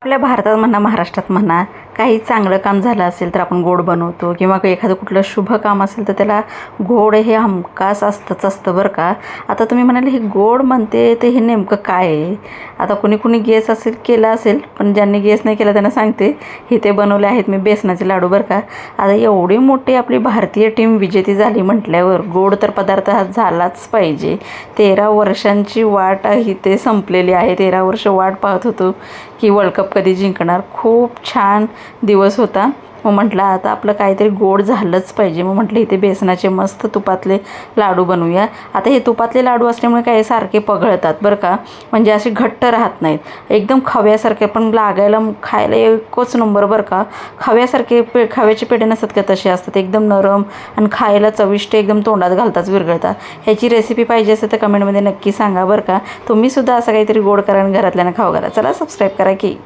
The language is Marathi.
आपल्या भारतात म्हणा, महाराष्ट्रात म्हणा, काही चांगलं काम झालं असेल तर आपण गोड बनवतो किंवा एखादं कुठलं शुभ काम असेल तर त्याला गोड हे हमखास असतं बरं का. आता तुम्ही म्हणाले हे गोड म्हणते ते हे नेमकं काय आहे? आता कुणी गेस केला असेल, पण ज्यांनी गेस नाही केला त्यांना सांगते, हे ते बनवले आहेत मी बेसनाचे लाडू बरं का. आता एवढी मोठी आपली भारतीय टीम विजेती झाली म्हटल्यावर गोड तर पदार्थ हा झालाच पाहिजे. 13 वर्षांची वाट इथे संपलेली आहे. 13 वर्ष वाट पाहत होतो की वर्ल्ड कप कधी जिंकणार. खूप छान दिवस होता. मग म्हटलं आता आपलं काहीतरी गोड झालंच पाहिजे. मग म्हटलं इथे बेसनाचे मस्त तुपातले लाडू बनवूया. आता हे तुपातले लाडू असल्यामुळे काय सारखे पगळतात बरं का, म्हणजे असे घट्ट राहत नाहीत, एकदम खव्यासारखे, पण लागायला खायला एकच नंबर बरं का. खव्यासारखे खव्याचे पेढे नसतात का, तसे असतात, एकदम नरम आणि खायला चविष्ट, एकदम तोंडात घालताच विरघळतात. ह्याची रेसिपी पाहिजे असेल तर कमेंटमध्ये नक्की सांगा बरं का. तुम्हीसुद्धा असं काहीतरी गोड करा आणि घरातल्यांना खाऊ घाला. चला सबस्क्राईब करा की.